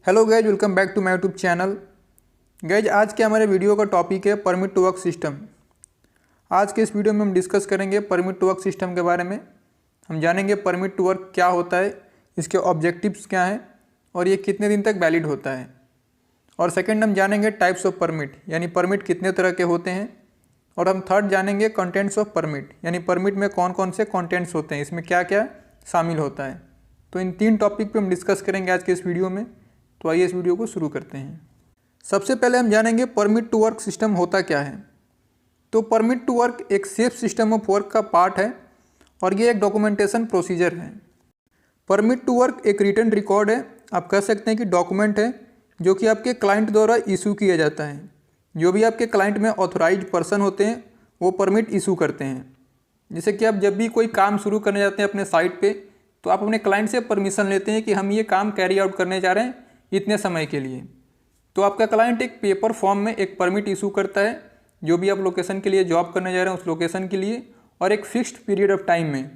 Hello guys, welcome back to my YouTube channel. Guys, आज के हमारे वीडियो का टॉपिक है परमिट टू वर्क सिस्टम। आज के इस वीडियो में हम डिस्कस करेंगे परमिट टू वर्क सिस्टम के बारे में। हम जानेंगे परमिट टू वर्क क्या होता है, इसके ऑब्जेक्टिव्स क्या हैं और ये कितने दिन तक वैलिड होता है। और सेकंड हम जानेंगे टाइप्स ऑफ परमिट, यानी परमिट कितने तरह के होते हैं। और हम थर्ड जानेंगे कंटेंट्स ऑफ परमिट, यानी परमिट में कौन कौन से कंटेंट्स होते हैं, इसमें क्या क्या शामिल होता है। तो इन तीन टॉपिक पे हम डिस्कस करेंगे आज के इस वीडियो में। तो आइए इस वीडियो को शुरू करते हैं। सबसे पहले हम जानेंगे परमिट टू वर्क सिस्टम होता क्या है। तो परमिट टू वर्क एक सेफ सिस्टम ऑफ वर्क का पार्ट है और ये एक डॉक्यूमेंटेशन प्रोसीजर है। परमिट टू वर्क एक रिटन रिकॉर्ड है, आप कह सकते हैं कि डॉक्यूमेंट है जो कि आपके क्लाइंट द्वारा इशू किया जाता है। जो भी आपके क्लाइंट में ऑथोराइज्ड पर्सन होते हैं वो परमिट इशू करते हैं। जैसे कि आप जब भी कोई काम शुरू करने जाते हैं अपने साइट पे, तो आप अपने क्लाइंट से परमिशन लेते हैं कि हम ये काम कैरी आउट करने जा रहे हैं इतने समय के लिए। तो आपका क्लाइंट एक पेपर फॉर्म में एक परमिट इशू करता है, जो भी आप लोकेशन के लिए जॉब करने जा रहे हैं उस लोकेशन के लिए, और एक फिक्स्ड पीरियड ऑफ टाइम में।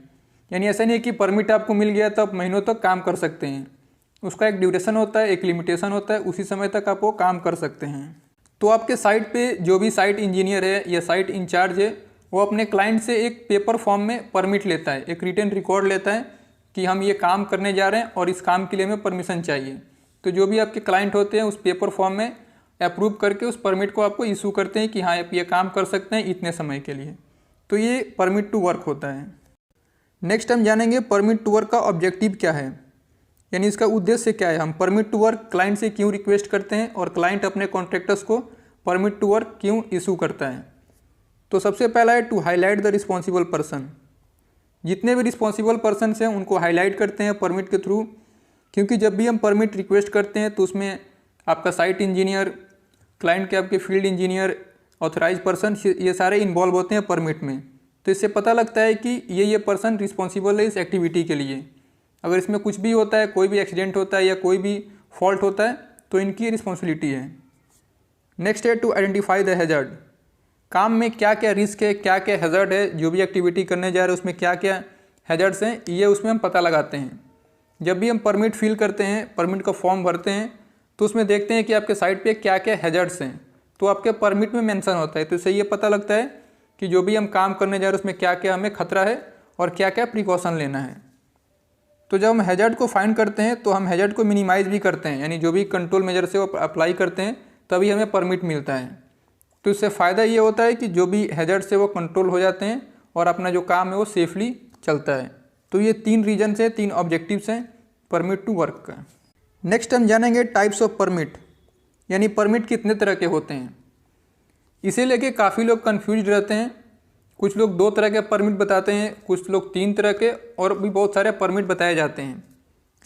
यानी ऐसा नहीं है कि परमिट आपको मिल गया तो आप महीनों तक काम कर सकते हैं। उसका एक ड्यूरेशन होता है, एक लिमिटेशन होता है, उसी समय तक आप वो काम कर सकते हैं। तो आपके साइट पे जो भी साइट इंजीनियर है या साइट इंचार्ज है, वो अपने क्लाइंट से एक पेपर फॉर्म में परमिट लेता है, एक रिटन रिकॉर्ड लेता है कि हम ये काम करने जा रहे हैं और इस काम के लिए हमें परमिशन चाहिए। तो जो भी आपके क्लाइंट होते हैं उस पेपर फॉर्म में अप्रूव करके उस परमिट को आपको इशू करते हैं कि हाँ आप ये काम कर सकते हैं इतने समय के लिए। तो ये परमिट टू वर्क होता है। नेक्स्ट हम जानेंगे परमिट टू वर्क का ऑब्जेक्टिव क्या है, यानी इसका उद्देश्य क्या है। हम परमिट टू वर्क क्लाइंट से क्यों रिक्वेस्ट करते हैं और क्लाइंट अपने कॉन्ट्रैक्टर्स को परमिट टू वर्क क्यों इशू करता है। तो सबसे पहला है to highlight the responsible person. जितने भी रिस्पॉन्सिबल पर्सन हैं उनको हाईलाइट करते हैं परमिट के थ्रू, क्योंकि जब भी हम परमिट रिक्वेस्ट करते हैं तो उसमें आपका साइट इंजीनियर, क्लाइंट के आपके फील्ड इंजीनियर, ऑथराइज पर्सन, ये सारे इन्वॉल्व होते हैं परमिट में। तो इससे पता लगता है कि ये पर्सन रिस्पॉन्सिबल है इस एक्टिविटी के लिए। अगर इसमें कुछ भी होता है, कोई भी एक्सीडेंट होता है या कोई भी फॉल्ट होता है, तो इनकी रिस्पॉन्सिबिलिटी है। नेक्स्ट है टू आइडेंटिफाई द हैज़र्ड। काम में क्या क्या रिस्क है, क्या क्या हैज़र्ड है, जो भी एक्टिविटी करने जा रहे हैं उसमें क्या क्या हैज़र्ड्स हैं, ये उसमें हम पता लगाते हैं। जब भी हम परमिट फिल करते हैं, परमिट का फॉर्म भरते हैं, तो उसमें देखते हैं कि आपके साइट पे क्या क्या हैज़र्ड्स हैं, तो आपके परमिट में मेंशन होता है। तो इससे ये पता लगता है कि जो भी हम काम करने जा रहे हैं उसमें क्या क्या हमें खतरा है और क्या क्या प्रिकॉशन लेना है। तो जब हम हैज़र्ड को फाइंड करते हैं तो हम हैज़र्ड को मिनिमाइज़ भी करते हैं, यानी जो भी कंट्रोल मेजर से वो अप्लाई करते हैं तभी हमें परमिट मिलता है। तो इससे फ़ायदा ये होता है कि जो भी हैज़र्ड्स है वो कंट्रोल हो जाते हैं और अपना जो काम है वो सेफली चलता है। तो ये तीन रीजन्स हैं, तीन ऑब्जेक्टिव्स हैं परमिट टू वर्क का। नेक्स्ट हम जानेंगे टाइप्स ऑफ परमिट, यानी परमिट कितने तरह के होते हैं। इसे लेके काफ़ी लोग कन्फ्यूज रहते हैं। कुछ लोग 2 तरह के परमिट बताते हैं, कुछ लोग 3 तरह के, और भी बहुत सारे परमिट बताए जाते हैं।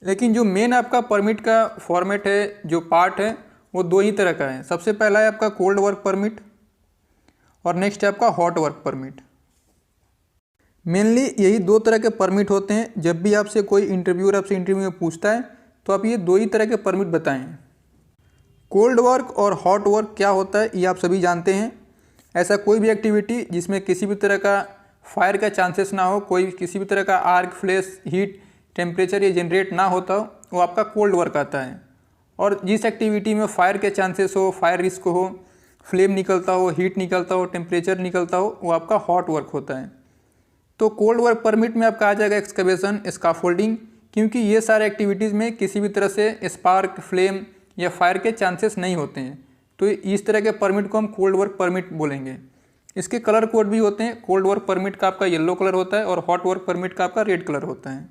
लेकिन जो मेन आपका परमिट का फॉर्मेट है, जो पार्ट है, वो 2 ही तरह का है। सबसे पहला है आपका कोल्ड वर्क परमिट और नेक्स्ट है आपका हॉट वर्क परमिट। मेनली यही 2 तरह के परमिट होते हैं। जब भी आपसे कोई इंटरव्यूअर आपसे इंटरव्यू में पूछता है तो आप ये 2 ही तरह के परमिट बताएं। कोल्ड वर्क और हॉट वर्क क्या होता है ये आप सभी जानते हैं। ऐसा कोई भी एक्टिविटी जिसमें किसी भी तरह का फायर का चांसेस ना हो, कोई किसी भी तरह का आर्क, फ्लैश, हीट, टेम्परेचर ये जनरेट ना होता हो, वो आपका कोल्ड वर्क आता है। और जिस एक्टिविटी में फायर के चांसेस हो, फायर रिस्क हो, फ्लेम निकलता हो, हीट निकलता हो, टेम्परेचर निकलता हो, वो आपका हॉट वर्क होता है। तो कोल्ड वर्क परमिट में आपका आ जाएगा एक्सकवेशन, स्काफोल्डिंग, क्योंकि ये सारे एक्टिविटीज़ में किसी भी तरह से स्पार्क, फ्लेम या फायर के चांसेस नहीं होते हैं। तो इस तरह के परमिट को हम कोल्ड वर्क परमिट बोलेंगे। इसके कलर कोड भी होते हैं। कोल्ड वर्क परमिट का आपका येलो कलर होता है और हॉट वर्क परमिट का आपका रेड कलर होता है।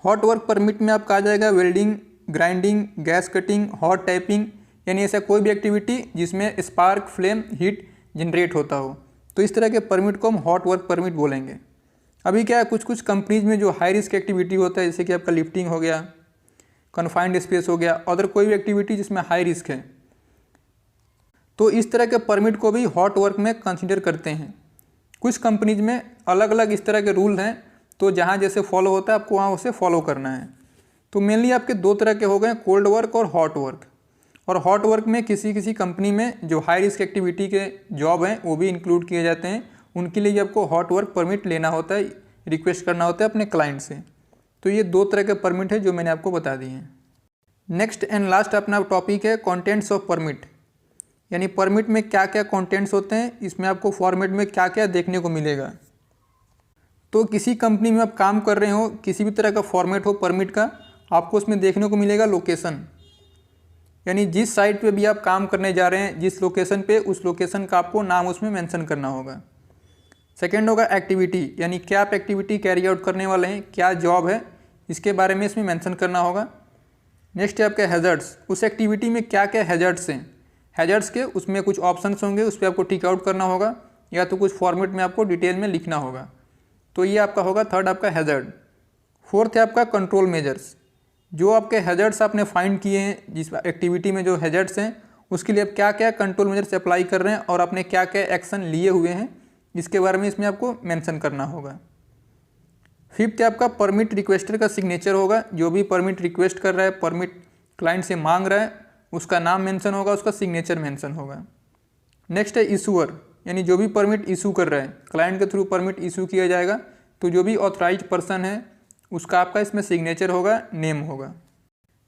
हॉट वर्क परमिट में आपका आ जाएगा welding, grinding, gas cutting, hot typing, यानी ऐसा कोई भी एक्टिविटी जिसमें स्पार्क, फ्लेम, हीट जनरेट होता हो। तो इस तरह के परमिट को हम हॉट वर्क परमिट बोलेंगे। अभी क्या है, कुछ कुछ कंपनीज में जो हाई रिस्क एक्टिविटी होता है, जैसे कि आपका लिफ्टिंग हो गया, कन्फाइंड स्पेस हो गया, अदर कोई भी एक्टिविटी जिसमें हाई रिस्क है, तो इस तरह के परमिट को भी हॉट वर्क में कंसिडर करते हैं। कुछ कंपनीज में अलग अलग इस तरह के रूल हैं, तो जहाँ जैसे फॉलो होता है आपको वहाँ उसे फॉलो करना है। तो मेनली आपके 2 तरह के हो गए, कोल्ड वर्क और हॉट वर्क। और हॉट वर्क में किसी किसी कंपनी में जो हाई रिस्क एक्टिविटी के जॉब हैं वो भी इंक्लूड किए जाते हैं। उनके लिए आपको हॉट वर्क परमिट लेना होता है, रिक्वेस्ट करना होता है अपने क्लाइंट से। तो ये 2 तरह के परमिट है जो मैंने आपको बता दिए हैं। नेक्स्ट एंड लास्ट अपना टॉपिक है कंटेंट्स ऑफ परमिट, यानी परमिट में क्या क्या कंटेंट्स होते हैं, इसमें आपको फॉर्मेट में क्या क्या देखने को मिलेगा। तो किसी कंपनी में आप काम कर रहे हो, किसी भी तरह का फॉर्मेट हो परमिट का, आपको उसमें देखने को मिलेगा लोकेशन, यानी जिस साइट पे भी आप काम करने जा रहे हैं, जिस लोकेशन पे, उस लोकेशन का आपको नाम उसमें मेंशन करना होगा। सेकेंड होगा एक्टिविटी, यानी क्या आप एक्टिविटी कैरी आउट करने वाले हैं, क्या जॉब है, इसके बारे में इसमें मेंशन करना होगा। नेक्स्ट है आपके हैजर्ड्स, उस एक्टिविटी में क्या क्या हैजर्ड्स हैं, हैजर्ड्स के उसमें कुछ ऑप्शंस होंगे, उस पर आपको टिक आउट करना होगा या तो कुछ फॉर्मेट में आपको डिटेल में लिखना होगा। तो ये आपका होगा थर्ड आपका हैजर्ड। फोर्थ है आपका कंट्रोल मेजर्स, जो आपके हैजर्ड्स आपने फाइंड किए हैं, जिस एक्टिविटी में जो हैजर्ड्स हैं उसके लिए आप क्या क्या कंट्रोल मेजर्स अप्लाई कर रहे हैं और आपने क्या क्या एक्शन लिए हुए हैं, इसके बारे में इसमें आपको मेंशन करना होगा। फिफ्थ है आपका परमिट रिक्वेस्टर का सिग्नेचर होगा, जो भी परमिट रिक्वेस्ट कर रहा है, परमिट क्लाइंट से मांग रहा है, उसका नाम मेंशन होगा, उसका सिग्नेचर मेंशन होगा। नेक्स्ट है इशूअर, यानी जो भी परमिट इशू कर रहा है, क्लाइंट के थ्रू परमिट इशू किया जाएगा, तो जो भी ऑथराइज्ड पर्सन है उसका आपका इसमें सिग्नेचर होगा, नेम होगा।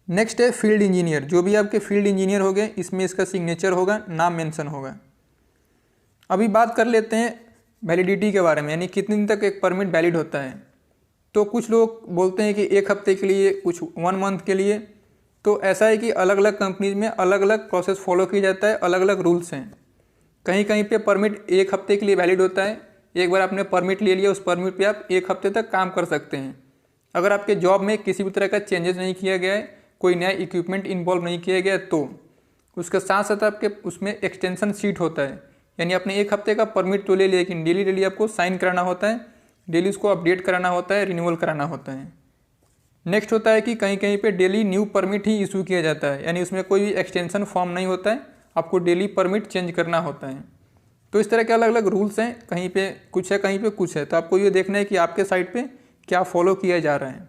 नेक्स्ट है फील्ड इंजीनियर, जो भी आपके फील्ड इंजीनियर हो गए, इसमें इसका सिग्नेचर होगा, नाम मेंशन होगा। अभी बात कर लेते हैं वैलिडिटी के बारे में, यानी कितने दिन तक एक परमिट वैलिड होता है। तो कुछ लोग बोलते हैं कि 1 हफ्ते के लिए, कुछ 1 मंथ के लिए। तो ऐसा है कि अलग अलग कंपनीज में अलग अलग प्रोसेस फॉलो किया जाता है, अलग अलग रूल्स हैं। कहीं कहीं पे परमिट 1 हफ्ते के लिए वैलिड होता है, एक बार आपने परमिट ले लिया, उस परमिट पे आप 1 हफ्ते तक काम कर सकते हैं। अगर आपके जॉब में किसी भी तरह का चेंजेस नहीं किया गया है, कोई नया इक्विपमेंट इन्वॉल्व नहीं किया गया, तो उसके साथ साथ आपके उसमें एक्सटेंशन शीट होता है, यानी आपने 1 हफ्ते का परमिट तो ले लिया, लेकिन डेली आपको साइन कराना होता है, डेली उसको अपडेट कराना होता है, रिन्यूअल कराना होता है। नेक्स्ट होता है कि कहीं कहीं पे डेली न्यू परमिट ही इशू किया जाता है, यानी उसमें कोई भी एक्सटेंशन फॉर्म नहीं होता है, आपको डेली परमिट चेंज करना होता है। तो इस तरह के अलग अलग रूल्स हैं, कहीं पे कुछ है, कहीं पे कुछ है। तो आपको ये देखना है कि आपके साइट पे क्या फॉलो किया जा रहा है।